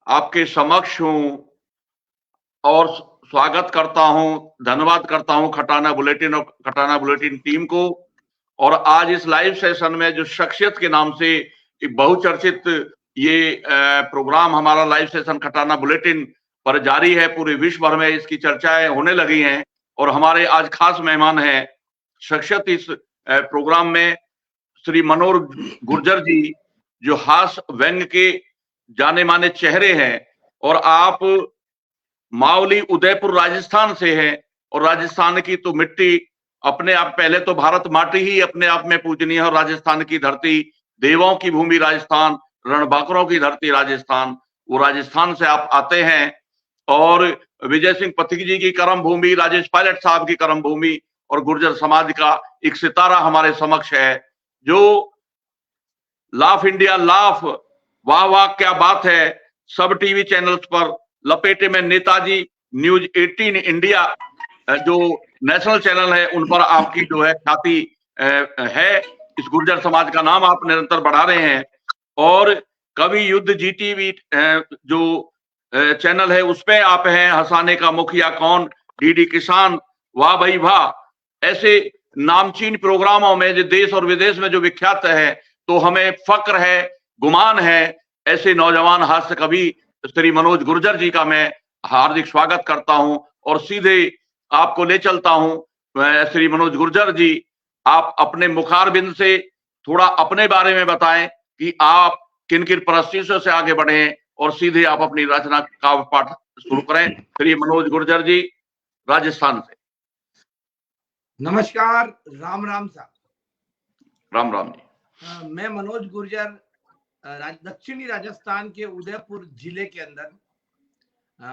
आपके समक्ष हूँ और स्वागत करता हूँ, धन्यवाद करता हूँ खटाना बुलेटिन और खटाना बुलेटिन टीम को। और आज इस लाइव सेशन में जो शख्सियत के नाम से एक बहुचर्चित ये प्रोग्राम हमारा लाइव सेशन खटाना बुलेटिन पर जारी है, पूरे विश्व भर में इसकी चर्चाएं होने लगी हैं। और हमारे आज खास मेहमान हैं शख्सियत इस प्रोग्राम में श्री मनोज गुर्जर जी, जो हास्य व्यंग्य के जाने माने चेहरे हैं। और आप मावली उदयपुर राजस्थान से हैं, और राजस्थान की तो मिट्टी अपने आप, पहले तो भारत माटी ही अपने आप में पूजनीय है, और राजस्थान की धरती देवों की भूमि राजस्थान, रणबांकुरों की धरती राजस्थान, वो राजस्थान से आप आते हैं। और विजय सिंह पथिक जी की कर्म भूमि, राजेश पायलट साहब की कर्म भूमि, और गुर्जर समाज का एक सितारा हमारे समक्ष है, जो लाफ इंडिया लाफ, वाह वाह क्या बात है, सब टीवी चैनल्स पर लपेटे में नेताजी, न्यूज 18 इंडिया जो नेशनल चैनल है, उन पर आपकी जो है ख्याति है। इस गुर्जर समाज का नाम आप निरंतर बढ़ा रहे हैं। और कवि युद्ध जीटीवी जो चैनल है, उसपे आप हैं हंसाने का मुखिया कौन, डीडी किसान, वाह भाई वाह। ऐसे नामचीन प्रोग्रामों में जो देश और विदेश में जो विख्यात है, तो हमें फक्र है, गुमान है, ऐसे नौजवान हास्य कवि श्री मनोज गुर्जर जी का मैं हार्दिक स्वागत करता हूं। और सीधे आपको ले चलता हूं। श्री मनोज गुर्जर जी, आप अपने मुखारबिंद से थोड़ा अपने बारे में बताएं कि आप किन किन परिस्थितियों से आगे बढ़े हैं, और सीधे आप अपनी रचना काव्य पाठ शुरू करें। श्री मनोज गुर्जर जी, राजस्थान से। नमस्कार, राम राम साहब। राम राम जी। मैं मनोज गुर्जर दक्षिणी राजस्थान के उदयपुर जिले के अंदर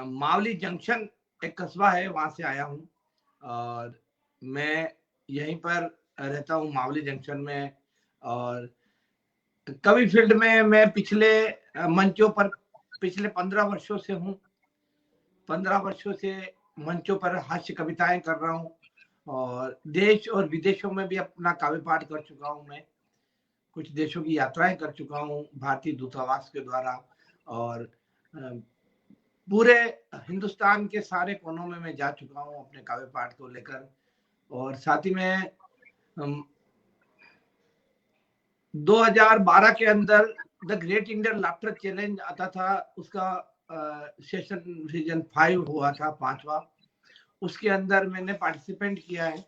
मावली जंक्शन एक कस्बा है, वहां से आया हूँ। और मैं यहीं पर रहता हूँ मावली जंक्शन में। और कवि फील्ड में मैं पिछले मंचों पर पिछले 15 वर्षों से हूँ। 15 वर्षों से मंचों पर हास्य कविताएं कर रहा हूँ, और देश और विदेशों में भी अपना काव्य पाठ कर चुका हूँ। मैं कुछ देशों की यात्राएं कर चुका हूँ भारतीय दूतावास के द्वारा, और पूरे हिंदुस्तान के सारे कोनों में मैं जा चुका हूँ अपने काव्य पाठ को लेकर। और साथ ही में 2012 के अंदर the great Indian laughter challenge आता था, उसका सेशन रीजन 5 हुआ था, 5वां। उसके अंदर मैंने पार्टिसिपेंट किया है,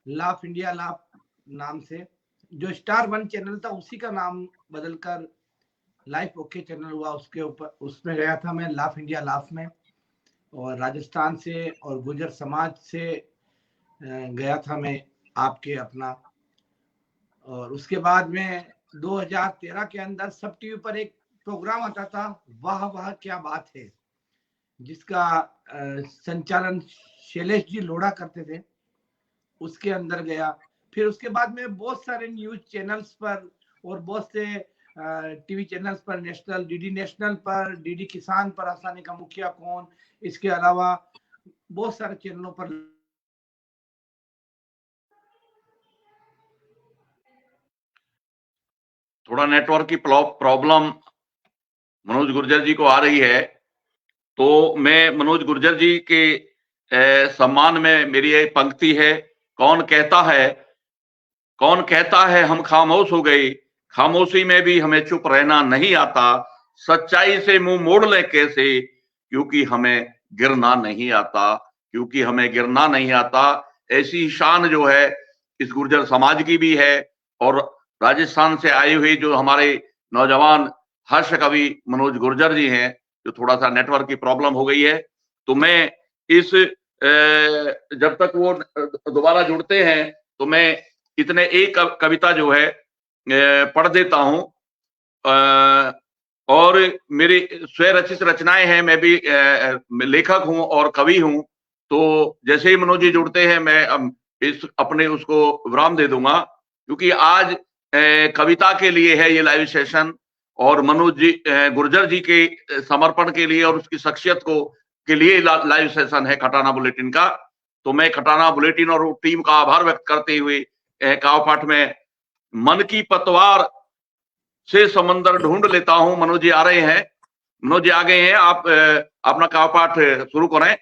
लाफ इंडिया लाफ नाम से। जो स्टार 1 चैनल था, उसी का नाम बदलकर लाइफ ओके चैनल हुआ, उसके ऊपर उसमें गया था मैं, लाफ इंडिया लाफ में। और राजस्थान से और गुर्जर समाज से गया था मैं आपके अपना। और उसके बाद में 2013 के अंदर सब टीवी पर एक प्रोग्राम आता था, वाह वाह क्या बात है, जिसका संचालन शैलेश जी लोढ़ा करते थे, उसके अंदर गया। फिर उसके बाद में बहुत सारे न्यूज चैनल्स पर और बहुत से टीवी चैनल्स पर, नेशनल डीडी नेशनल पर, डीडी किसान पर हंसाने का मुखिया कौन, इसके अलावा बहुत सारे चैनलों पर। थोड़ा नेटवर्क की प्रॉब्लम मनोज गुर्जर जी को आ रही है, तो मैं मनोज गुर्जर जी के सम्मान में मेरी एक पंक्ति है, कौन कहता है हम खामोश हो गए, खामोशी में भी हमें चुप रहना नहीं आता, सच्चाई से मुंह मोड़ ले कैसे, क्योंकि हमें गिरना नहीं आता। ऐसी शान जो है इस गुर्जर समाज की भी है। और राजस्थान से आए हुए जो हमारे नौजवान हर्ष कवि मनोज गुर्जर जी हैं, जो थोड़ा सा नेटवर्क की प्रॉब्लम हो गई है, तो मैं इस जब तक वो दोबारा जुड़ते हैं, तो मैं इतने एक कविता जो है पढ़ देता हूं। और मेरी स्वय रचित रचनाएं हैं, मैं भी लेखक हूं और कवि हूं। तो जैसे ही मनोज जी जुड़ते हैं, मैं इस अपने उसको विराम दे दूंगा, क्योंकि आज कविता के लिए है ये लाइव सेशन, और मनोज जी गुर्जर जी के समर्पण के लिए और उसकी शख्सियत को के लिए लाइव सेशन है खटाना बुलेटिन का। तो मैं खटाना बुलेटिन और टीम का आभार व्यक्त करते हुए काव्य पाठ में मन की पतवार से समंदर ढूंढ लेता हूं, मनोज जी आ रहे हैं, मनोज जी आ गए हैं, आप अपना काव्य पाठ शुरू करें।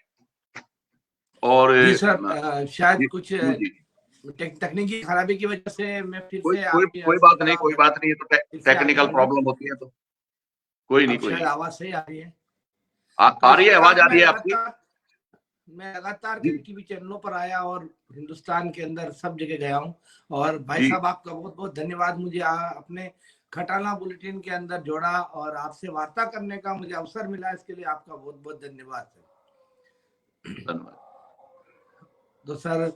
और जी सर, शायद जी, कुछ जी, तकनीकी खराबी की वजह से मैं फिर कोई से कोई आपके कोई से बात जुड़ा नहीं, हूं। कोई बात नहीं, तो फिर से आगे टेक्निकल बढ़ूं। प्रॉब्लम होती है, तो कोई नहीं, अब कोई शायद नहीं। आवाज सही आ रही है। तो आ इस रही है, प्रकार आवाज आ मैं रही है आपकी? लगातार जी, कई टीवी चैनलों पर आया और हिंदुस्तान के अंदर सब जगह गया हूं। और भाई जी, साहब आपका बहुत बहुत धन्यवाद, मुझे अपने खटाना बुलेटिन के अंदर जोड़ा और आपसे वार्ता करने का मुझे अवसर मिला, इसके लिए आपका बहुत बहुत धन्यवाद सर। धन्यवाद। तो सर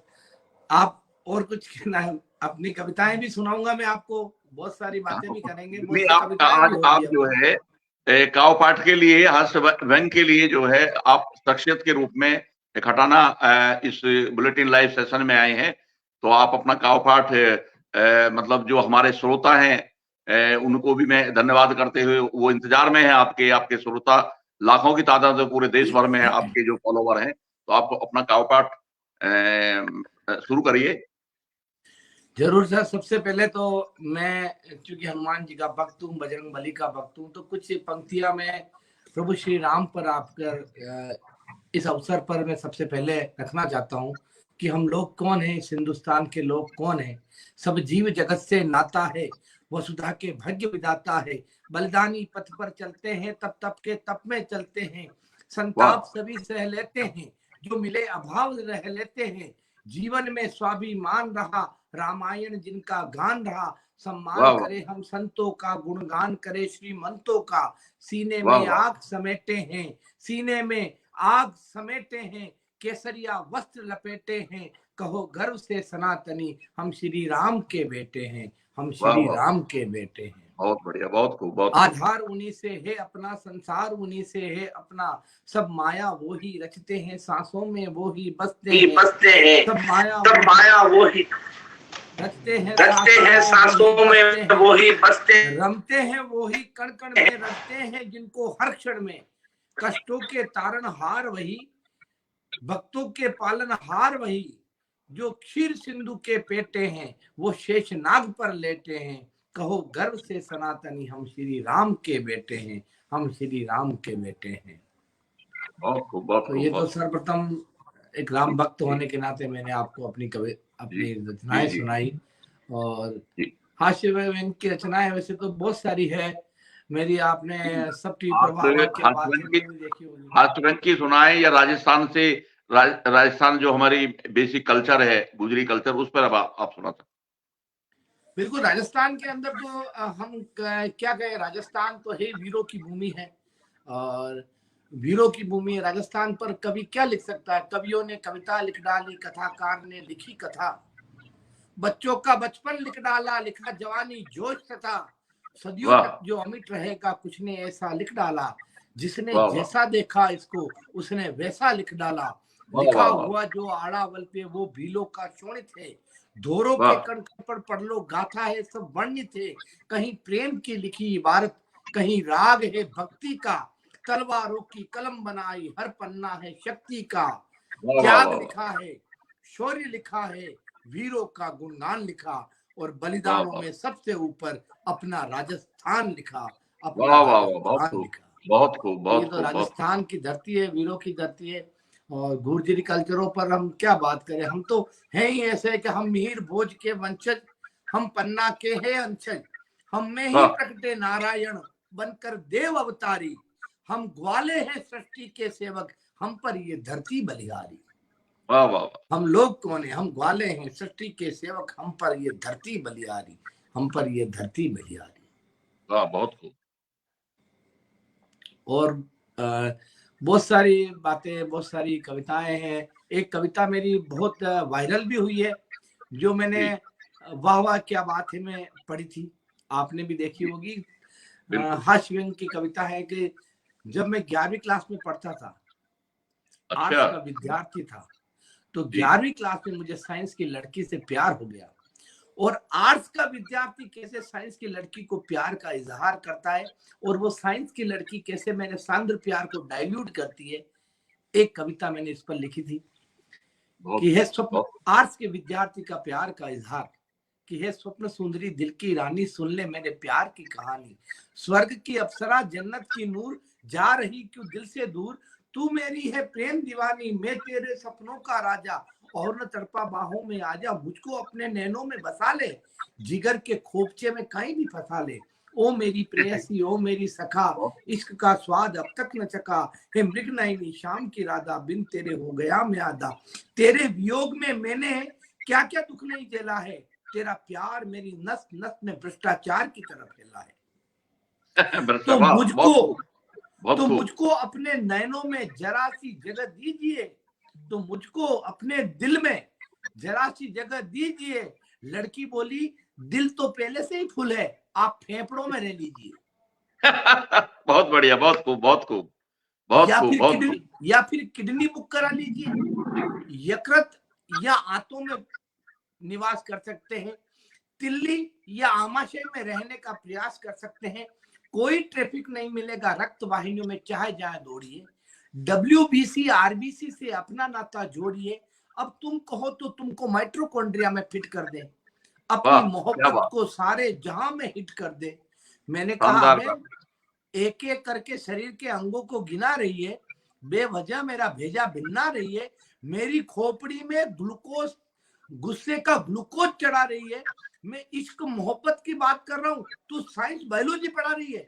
आप और कुछ कहना है? अपनी कविताएं भी सुनाऊंगा मैं आपको, बहुत सारी बातें भी करेंगे, बहुत नहीं, सी आप कविताएं भी आज होगी आप जो अपनी। है काव पाठ के लिए, हास्य व्यंग के लिए जो है आप शख्सियत के रूप में खटाना इस बुलेटिन लाइव सेशन में आए हैं। तो आप अपना काव पाठ मतलब जो हमारे श्रोता हैं उनको भी मैं धन्यवाद करते हुए, वो इंतजार में है आपके, आपके श्रोता लाखों की तादाद में पूरे देश भर में है, आपके जो फॉलोवर हैं। तो आप अपना काव पाठ शुरू करिए। जरूर सर, सबसे पहले तो मैं चूंकि हनुमान जी का भक्त हूँ, बजरंग बली का भक्त हूँ, तो कुछ पंक्तियां मैं प्रभु श्री राम पर आपकर इस अवसर पर मैं सबसे पहले रखना चाहता हूँ कि हम लोग कौन हैं, इस हिंदुस्तान के लोग कौन हैं। सब जीव जगत से नाता है, वसुधा के भाग्य विदाता है। बलिदानी पथ पर चलते हैं, तप तप के तप में चलते हैं। वाह, संताप सभी सह लेते हैं, जो मिले अभाव रह लेते हैं। जीवन में स्वाभिमान रहा, रामायण जिनका गान रहा। सम्मान वाह, वाह, करे हम संतों का, गुणगान करे श्रीमंतों का। सीने वाह, में वाह, आग समेटे हैं, सीने में आग समेटे हैं, केसरिया वस्त्र लपेटे हैं। कहो गर्व से सनातनी, हम श्री राम के बेटे हैं, हम वाह, श्री वाह, राम के बेटे हैं। बहुत बढ़िया, बहुत खूब, बहुत खूब। आधार उन्हीं से है अपना, संसार उन्हीं से है अपना। सब माया वो ही रचते हैं, सांसों में वो ही बसते हैं। सब माया सब माया वो ही रचते हैं, रचते हैं, सांसों में वो ही बसते रमते हैं वो ही कण कण में, रचते हैं जिनको हर क्षण में। कष्टों के तारण हार वही, भक्तों के पालन हार वही। जो क्षीर सिंधु के पेटे हैं, वो शेष नाग पर लेटे हैं। कहो गर्व से सनातनी, हम श्री राम के बेटे हैं, हम श्री राम के बेटे हैं। बहुत खूब, बहुत तो खूब, ये तो बहुत सर्वप्रथम एक राम जी, भक्त जी, होने के नाते मैंने आपको अपनी जी, अपनी जी, रचनाएं जी, सुनाई। और जी। हास्य व्यंग की रचनाएं वैसे तो बहुत सारी है मेरी, आपने सब टीवी प्रभाव के बातें हास्य में भी देखी होगी। व्यंग की सुनाए, या राजस्थान से राजस्थान जो हमारी बेसिक कल्चर है, गुजरी कल्चर, उस पर अब आप सुना सकते। बिल्कुल, राजस्थान के अंदर तो हम क्या कहें, राजस्थान तो है वीरों की भूमि है। और वीरों की भूमि है राजस्थान पर, कवि क्या लिख सकता है? कवियों ने कविता लिख डाली, कथाकार ने लिखी कथा। बच्चों का बचपन लिख डाला, लिखा जवानी जोश तथा। सदियों वाह, तक जो अमिट रहेगा, कुछ ने ऐसा लिख डाला। जिसने वाह, वाह, जैसा देखा इसको, उसने वैसा लिख डाला। वाह, लिखा वाह, वाह, हुआ जो आड़ावल पे, वो भीलों का शोणित है। धोरों के वाह, कण पर पढ़ लो, गाथा है सब वर्णित है। कहीं प्रेम की लिखी इबारत, कहीं राग है भक्ति का। तलवारों की कलम बनाई, हर पन्ना है शक्ति का। वाह, वाह, त्याग वाह, लिखा है, शौर्य लिखा है, वीरों का गुणगान लिखा। और वाह, बलिदानों वाह, में सबसे ऊपर अपना राजस्थान लिखा, अपना वाह, वाह, वाह, बहुत राजस्थान खूब, लिखा। बहुत खूब, ये बहुत तो खूब, बहुत राजस्थान की धरती है, वीरों की धरती है। और गुर्जरी कल्चरों पर हम क्या बात करें, हम तो हैं ही ऐसे कि हम मिहिर भोज के वंशज, हम पन्ना के हैं अंशज। हम में ही वाह, प्रकटे नारायण, बनकर देव अवतारी। हम ग्वाले हैं सृष्टि के सेवक, हम पर ये धरती बलिहारी। वाह, वाह, हम लोग कौन है? हम ग्वाले हैं सृष्टि के सेवक, हम पर ये धरती बलिहारी, हम पर ये धरती बलिहारी। वाह, बहुत खूब। और बहुत सारी बातें, बहुत सारी कविताएं हैं। एक कविता मेरी बहुत वायरल भी हुई है, जो मैंने जी, वाह वाह क्या बात है में पढ़ी थी, आपने भी देखी जी, होगी। बिल्कुल। हास्य व्यंग की कविता है कि जब मैं 11वीं क्लास में पढ़ता था, आर्ट्स अच्छा, का विद्यार्थी था, तो जी, 11वीं क्लास में मुझे साइंस की लड़की से प्यार हो गया। और आर्ट्स का विद्यार्थी कैसे साइंस की लड़की को प्यार का इजहार करता है, और वो साइंस की लड़की कैसे मेरे सांद्र प्यार को डाइल्यूट करती है, एक कविता मैंने इस पर लिखी थी बहुत कि है खूब, स्वप्न, बहुत आर्ट्स के विद्यार्थी का प्यार का इजहार। कि है स्वप्न सुंदरी दिल की रानी, सुन ले मेरे प्यार की कहानी। स्वर्ग की अप्सरा, जन्नत की नूर, जा रही क्यों दिल से दूर, तू मेरी है प्रेम दीवानी, मैं तेरे सपनों का राजा, और न तड़पा बाहों में आजा, मुझको अपने नैनों में बसा ले, जिगर के खोपचे में कहीं भी फंसा ले। ओ मेरी प्रेयसी, ओ मेरी सखा, इश्क का स्वाद अब तक न चखा, हे मृग नयनी शाम की राधा, बिन तेरे हो गया मैं आधा। तेरे वियोग में मैंने क्या क्या दुख नहीं झेला है, तेरा प्यार मेरी नस नस में भ्रष्टाचार की तरफ फैला है। तो मुझको अपने नैनों में जरा सी जगह दीजिए, तो मुझको अपने दिल में जरा सी जगह दीजिए। लड़की बोली, दिल तो पहले से ही फुल है, आप फेफड़ों में रह लीजिए। बहुत बढ़िया, बहुत खूब, बहुत खूब, बहुत खूब, बहुत खूब। या फिर किडनी बुक करा लीजिए। यकृत या आंतों में निवास कर सकते हैं, तिल्ली या आमाशय में रहने का प्रयास कर सकते हैं, कोई ट्रैफिक नहीं मिलेगा रक्त वाहिनियों में, चाहे जाए दौड़िए। WBC RBC से अपना नाता जोड़िए, अब तुम कहो तो तुमको माइटोकॉन्ड्रिया में फिट कर दे, अपनी मोहब्बत को सारे जहां में हिट कर दे। मैंने कहा है, एक एक करके शरीर के अंगों को गिना रही है, बेवजह मेरा भेजा भिन्ना रही है, मेरी खोपड़ी में ग्लूकोज, गुस्से का ग्लूकोज चढ़ा रही है, मैं इश्क मोहब्बत की बात कर रहा हूँ, तू साइंस बायोलॉजी पढ़ा रही है।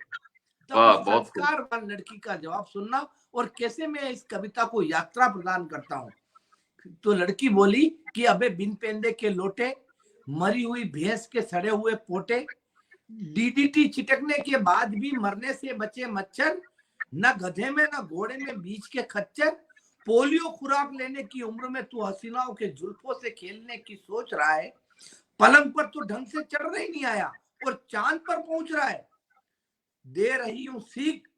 तब संस्कारवान लड़की का जवाब सुनना, और कैसे मैं इस कविता को यात्रा प्रदान करता हूँ। तो लड़की बोली कि अबे बिन पेंदे के लोटे, मरी हुई भैंस के सड़े हुए पोटे, DDT छिटकने के बाद भी मरने से बचे मच्छर, न गधे में न घोड़े में बीच के खच्चर, पोलियो खुराक लेने की उम्र में तू हसीनाओं के जुल्फों से खेलने की सोच रहा है, पलंग पर तो ढंग से चढ़ ही नहीं आया और चांद पर पहुंच रहा है। दे रही हूं सीख,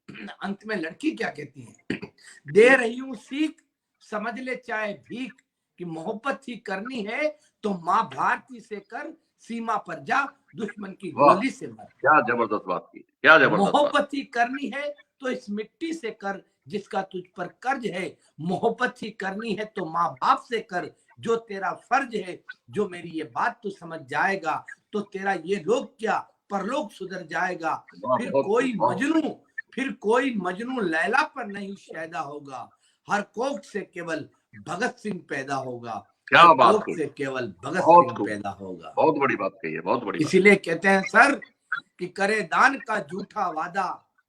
अंत में लड़की क्या कहती है, दे रही हूं सीख, समझ ले चाहे भीख, कि मोहब्बत ही करनी है तो माँ भारती से कर, सीमा पर जा दुश्मन की गोली से मर। क्या जबरदस्त बात की, क्या जबरदस्त। मोहब्बत ही करनी है तो इस मिट्टी से कर, जिसका तुझ पर कर्ज है, मोहब्बत ही करनी है तो माँ बाप से कर, जो तेरा फर्ज है। जो मेरी ये बात तू समझ जाएगा तो तेरा ये लोग क्या परलोक सुधर जाएगा। फिर कोई मजनू लैला पर नहीं शैदा होगा, हर कोख से केवल भगत सिंह पैदा होगा। क्या बात से केवल भगत सिंह पैदा होगा। बहुत बड़ी बात कही है, बहुत बड़ी। इसीलिए कहते हैं सर कि करे दान का झूठा वादा,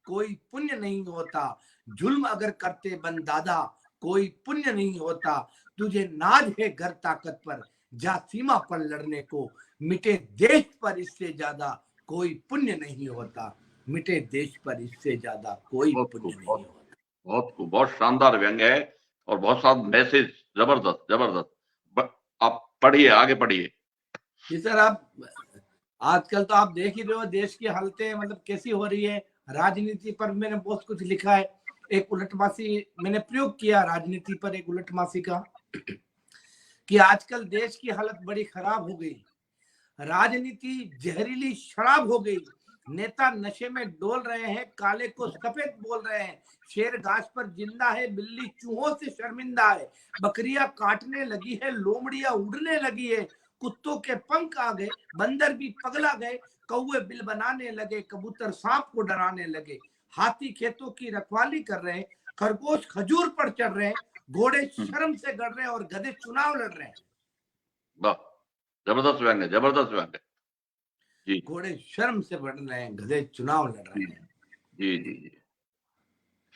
कोई पुण्य नहीं होता, जुल्म अगर करते बंदादा, कोई पुण्य नहीं होता। तुझे नाज है घर ताकत पर, जा सीमा पर लड़ने को, मिटे देश पर इससे ज्यादा कोई पुण्य नहीं होता, मिटे देश पर इससे ज्यादा कोई पुण्य नहीं होता। बहुत खूब, बहुत शानदार व्यंग है और बहुत सारा मैसेज, जबरदस्त जबरदस्त। आप पढ़िए, आगे पढ़िए। जी सर, आप आजकल तो आप देख ही रहे हो देश की हालतें मतलब कैसी हो रही है। राजनीति पर मैंने बहुत कुछ लिखा है, एक उलटमासी मैंने प्रयोग किया राजनीति पर, एक उलटमासी का, कि आजकल देश की हालत बड़ी खराब हो गई, राजनीति जहरीली शराब हो गई, नेता नशे में डोल रहे हैं, काले को सफेद बोल रहे हैं, शेर घास पर जिंदा है, बिल्ली चूहों से शर्मिंदा है, बकरियां काटने लगी है, लोमड़ियां उड़ने लगी है, कुत्तों के पंख आ गए, बंदर भी पगला गए, कौवे बिल बनाने लगे, कबूतर सांप को डराने लगे, हाथी खेतों की रखवाली कर रहे हैं, खरगोश खजूर पर चढ़ रहे हैं, घोड़े शर्म से गड़ रहे हैं और गधे चुनाव लड़ रहे हैं। वाह, जबरदस्त व्यंग है, जबरदस्त व्यंग है जी। घोड़े शर्म से बढ़ रहे हैं, गधे चुनाव लड़ रहे हैं। जी जी जी,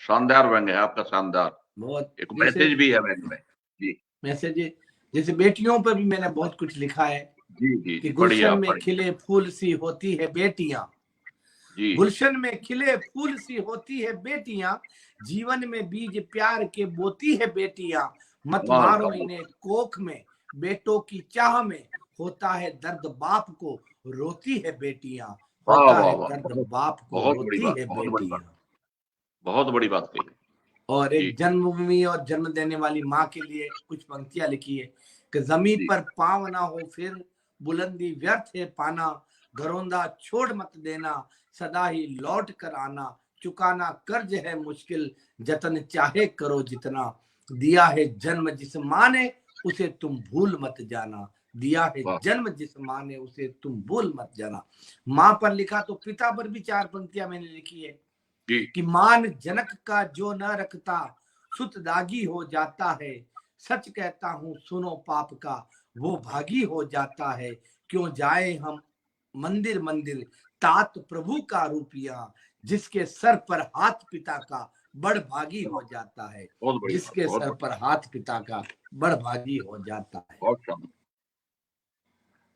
शानदार व्यंग है आपका, शानदार। बहुत एक मैसेज भी है व्यंग में जी। मैसेज जैसे बेटियों पर भी मैंने बहुत कुछ लिखा है जी जी, कि गुलशन में खिले फूल सी होती है बेटियां, गुलशन में खिले फूल सी होती है बेटियां, जीवन में बीज प्यार के बोती है बेटियां, मत मारो इन्हें कोख में, बेटों की चाह में होता है दर्द बाप को रोती है बेटियां, होता है दर्द बाप को रोती है बेटियां। बहुत बड़ी बात कही। और एक जन्मभूमि और जन्म देने वाली माँ के लिए कुछ पंक्तियां लिखी है कि जमीन पर पांव ना हो फिर, बुलंदी व्यर्थ है पाना, घरौंदा छोड़ मत देना, सदा ही लौट कर आना, चुकाना कर्ज है मुश्किल, जतन चाहे करो जितना, दिया है जन्म जिस माँ ने उसे तुम भूल मत जाना, दिया है जन्म जिस माँ ने उसे तुम भूल मत जाना। माँ पर लिखा तो पिता पर भी 4 पंक्तियां मैंने लिखी है जी कि मान जनक का जो न रखता सुत दागी हो जाता है। सच कहता हूँ सुनो पाप का वो भागी हो जाता है। क्यों जाए हम मंदिर मंदिर तात प्रभु का रूपिया। जिसके सर पर हाथ पिता का बड़ भागी हो जाता है। बहुत बढ़िया, जिसके बहुत सर पर हाथ पिता का बड़ भागी हो जाता है। बहुत शानदार।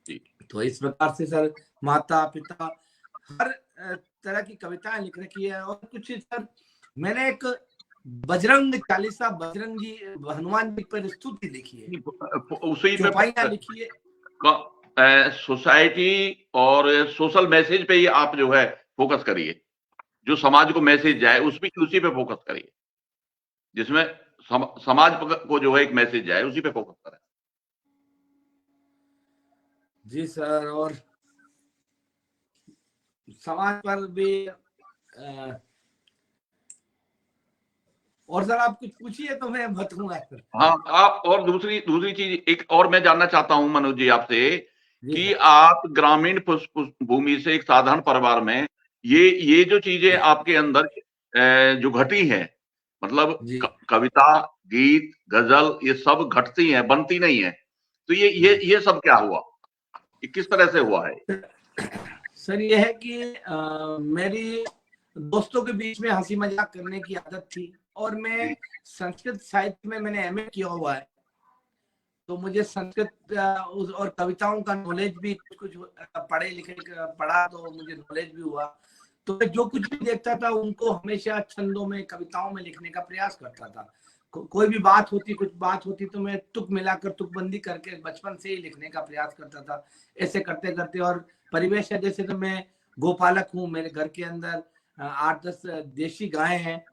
जी तो इस प्रकार से सर माता पिता हर तरह की कविताएं लिख रखी है। और कुछ सर मैंने एक बजरंग चालीसा बजरंग जी हनुमान जी पर स्तुति लिखी है, उसी चौपाइयां पे लिखी है। सोसाइटी और सोशल मैसेज पे ही आप जो है फोकस करिए, जो समाज को मैसेज जाए उसी पे फोकस करिए, जिसमें समाज को जो है एक मैसेज जाए उसी पे फोकस करें। जी सर, और समाज पर भी और सर आप कुछ पूछिए तो मैं बताऊंगा सर। हाँ, आप और दूसरी चीज एक और मैं जानना चाहता हूं मनोज जी आपसे कि सर। आप ग्रामीण भूमि से एक साधारण परिवार में ये जो चीजें आपके अंदर जो घटी है, मतलब जी कविता, गीत, गजल, ये सब घटती हैं, बनती नहीं है, तो ये सब क्या हुआ, ये किस तरह से हुआ है? सर ये है कि मेरी दोस्तों के बीच में हंसी मजाक करने की आदत थी, और मैं संस्कृत साहित्य में मैंने एमए किया हुआ है, तो मुझे संस्कृत और कविताओं का नॉलेज भी कुछ पढ़े लिखे पढ़ा, तो मुझे नॉलेज भी हुआ। तो मैं जो कुछ भी देखता था उनको हमेशा छंदों में कविताओं में लिखने का प्रयास करता था। कोई भी बात होती, कुछ बात होती तो मैं तुक मिलाकर तुकबंदी करके बचपन से ही लिखने का प्रयास करता था। ऐसे करते करते, और परिवेश है जैसे, तो मैं गोपालक हूँ, मेरे घर के अंदर 8-10 देशी गाय हैं,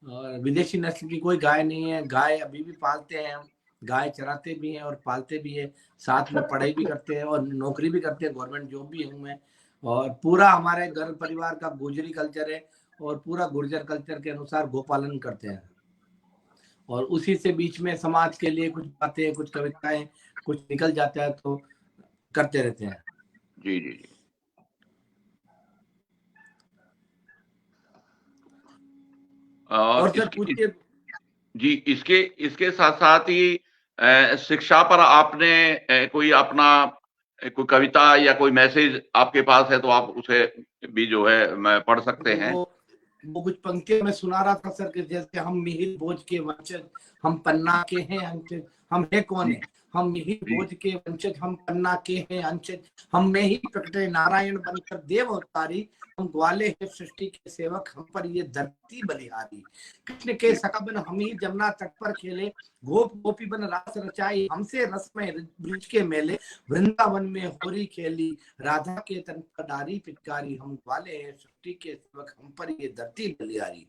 और विदेशी नस्ल की कोई गाय नहीं है। गाय अभी भी पालते हैं, गाय चराते भी हैं और पालते भी है, साथ में पढ़ाई भी करते हैं और नौकरी भी करते हैं, गवर्नमेंट जॉब भी हूँ मैं। और पूरा हमारे घर परिवार का गुजरी कल्चर है, और पूरा गुर्जर कल्चर के अनुसार गोपालन करते हैं, और उसी से बीच में समाज के लिए कुछ बातें, कुछ कविताएं, कुछ निकल जाता है तो करते रहते हैं। जी जी जी। और सर पूछिए। जी, इसके साथ साथ ही शिक्षा पर आपने कोई अपना कोई कविता या कोई मैसेज आपके पास है तो आप उसे भी जो है मैं पढ़ सकते हैं। वो कुछ पंक्तियां मैं सुना रहा था सर, कि जैसे हम मिहिर बोझ के वंचित, हम पन्ना के हैं अंचित। हम है कौन है? हम मिहिर बोझ के वंचित, हम पन्ना के हैं अंचित। हम में ही प्रकटे नारायण बनकर देव अवतारी। हम ग्वाले हैं सृष्टि के सेवक, हम पर ये धरती बलिहारी। कृष्ण के सखा बन हम ही जमुना तट पर खेले, गोप गोपी बन रास रचाई, हमसे रस में ब्रिज के मेले। वृंदावन में होरी खेली, राधा के तन पर डारी पिचकारी। हम ग्वाले हैं सृष्टि के सेवक, हम पर ये धरती बलिहारी।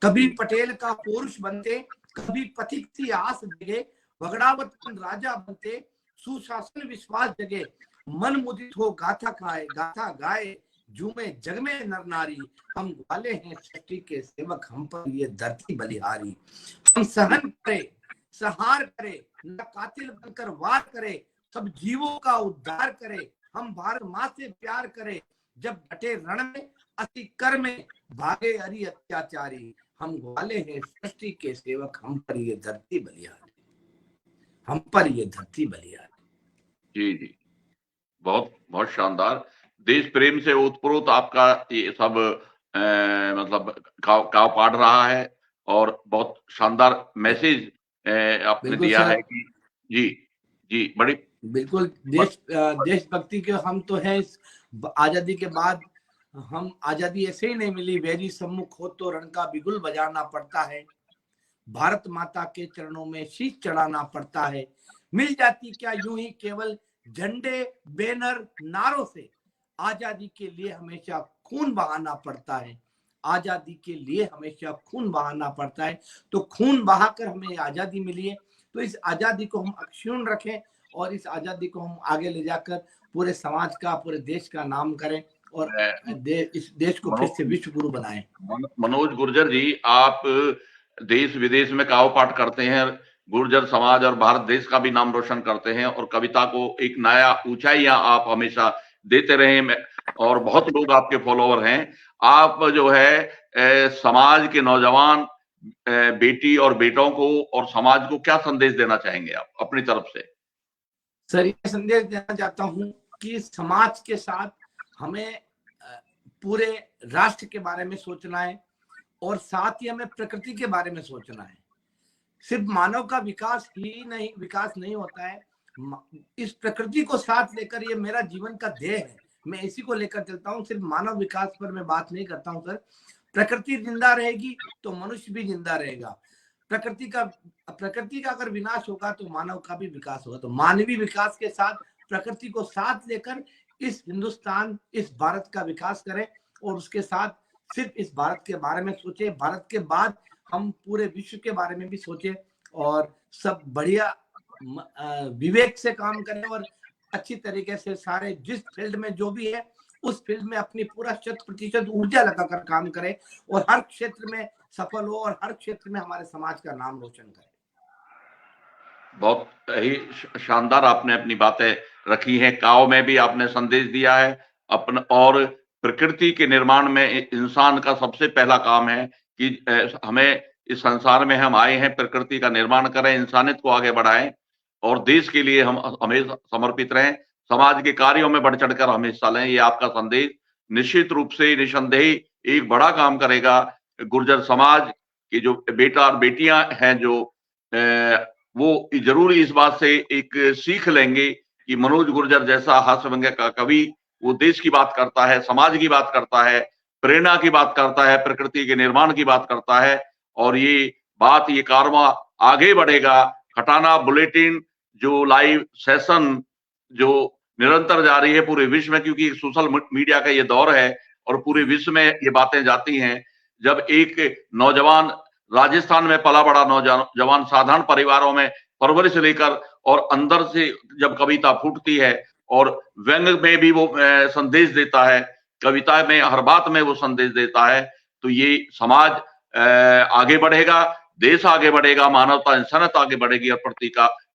कभी पटेल का पुरुष बनते, कभी पथिक सी आस जगे। वगड़ावत राजा बनते, सुशासन विश्वास जगे। मन मुदित हो गाथा खाए, गाथा गाए झूमे जग में नर नारी। हम ग्वाले हैं सृष्टि के सेवक, हम पर ये धरती बलिहारी। हम सहन करे, संहार करे, न कातिल बनकर वार करे। सब जीवों का उद्धार करे, हम भारत माँ से प्यार करे। जब डटे रण में अति कर में, भागे हरि अत्याचारी। हम ग्वाले हैं सृष्टि के सेवक, हम पर ये धरती बलिहारी। हम पर ये धरती बलिहारी। जी जी, बहुत बहुत शानदार। देश प्रेम से ओतप्रोत आपका ये सब मतलब काव पाड़ रहा है, और बहुत शानदार मैसेज आपने दिया है कि जी जी, बड़ी बिल्कुल देशभक्ति के हम तो हैं। आजादी के बाद हम, आजादी ऐसे ही नहीं मिली, वैरी सम्मुख हो तो रण का बिगुल बजाना पड़ता है। भारत माता के चरणों में शीश चढ़ाना पड़ता है। मिल जाती क्या यूं ही केवल झंडे बैनर नारों से। आजादी के लिए हमेशा खून बहाना पड़ता है। आजादी के लिए हमेशा खून बहाना पड़ता है। तो खून बहाकर हमें आजादी मिली है, तो इस आजादी को हम अक्षुण्ण रखें, और इस आजादी को हम आगे ले जाकर पूरे समाज का, पूरे देश का नाम करें, और इस देश को फिर से विश्व गुरु बनाएं। मनोज गुर्जर जी, आप देश विदेश में काव पाठ करते हैं, गुर्जर समाज और भारत देश का भी नाम रोशन करते हैं, और कविता को एक नया ऊंचाइयां आप हमेशा देते रहे, और बहुत लोग आपके फॉलोवर हैं। आप जो है समाज के नौजवान बेटी और बेटों को और समाज को क्या संदेश देना चाहेंगे आप अपनी तरफ से? सर, ये संदेश देना चाहता हूं कि समाज के साथ हमें पूरे राष्ट्र के बारे में सोचना है और साथ ही हमें प्रकृति के बारे में सोचना है। सिर्फ मानव का विकास नहीं होता है, इस प्रकृति को साथ लेकर, ये मेरा जीवन का ध्येय है, मैं इसी को लेकर चलता हूँ। सिर्फ मानव विकास पर मैं बात नहीं करता हूँ सर। प्रकृति जिंदा रहेगी तो मनुष्य भी जिंदा रहेगा। प्रकृति का अगर विनाश होगा तो मानव का भी विकास होगा। तो मानवीय विकास के साथ प्रकृति को साथ लेकर इस हिंदुस्तान, इस भारत का विकास करें और उसके साथ सिर्फ इस भारत के बारे में सोचे। भारत के बाद हम पूरे विश्व के बारे में भी सोचे और सब बढ़िया विवेक से काम करें और अच्छी तरीके से सारे जिस फील्ड में जो भी है उस फील्ड में अपनी पूरा 100% ऊर्जा लगाकर काम करें और हर क्षेत्र में सफल हो और हर क्षेत्र में हमारे समाज का नाम रोशन करें। बहुत ही शानदार आपने अपनी बातें रखी हैं। काव में भी आपने संदेश दिया है अपना, और प्रकृति के निर्माण में इंसान का सबसे पहला काम है कि हमें इस संसार में हम आए हैं, प्रकृति का निर्माण करें, इंसानियत को आगे बढ़ाएं और देश के लिए हम हमेशा समर्पित रहें। समाज के कार्यों में बढ़ चढ़कर हम हिस्सा लें। ये आपका संदेश निश्चित रूप से निसंदेह एक बड़ा काम करेगा। गुर्जर समाज के जो बेटा और बेटियां हैं जो वो जरूर इस बात से एक सीख लेंगे कि मनोज गुर्जर जैसा हास्य व्यंग्य का कवि वो देश की बात करता है, समाज की बात करता है, प्रेरणा की बात करता है, प्रकृति के निर्माण की बात करता है और ये कारवां आगे बढ़ेगा। खटाना बुलेटिन जो लाइव सेशन जो निरंतर जारी है पूरे विश्व में, क्योंकि सोशल मीडिया का ये दौर है और पूरे विश्व में ये बातें जाती हैं। जब एक नौजवान राजस्थान में पला बड़ा नौजवान साधारण परिवारों में परवरिश लेकर और अंदर से जब कविता फूटती है और व्यंग में भी वो संदेश देता है, कविता में हर बात में वो संदेश देता है, तो ये समाज आगे बढ़ेगा, देश आगे बढ़ेगा, मानवता इंसानियत आगे बढ़ेगी और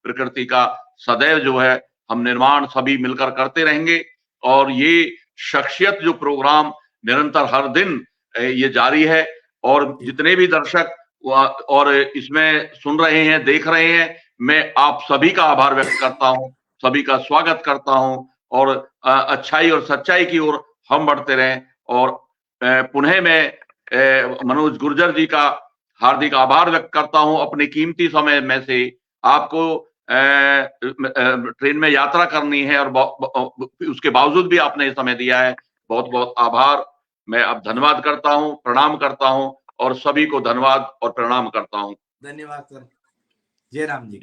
प्रकृति का सदैव जो है हम निर्माण सभी मिलकर करते रहेंगे। और ये शख्सियत जो प्रोग्राम निरंतर हर दिन ये जारी है और जितने भी दर्शक और इसमें सुन रहे हैं, देख रहे हैं, मैं आप सभी का आभार व्यक्त करता हूं, सभी का स्वागत करता हूं और अच्छाई और सच्चाई की ओर हम बढ़ते रहें। और पुनः मैं मनोज गुर्जर जी का हार्दिक आभार व्यक्त करता हूं। अपने कीमती समय में से आपको ट्रेन में यात्रा करनी है और उसके बावजूद भी आपने समय दिया है, बहुत बहुत आभार। मैं अब धन्यवाद करता हूं, प्रणाम करता हूं और सभी को धन्यवाद और प्रणाम करता हूं। धन्यवाद सर। जय राम जी।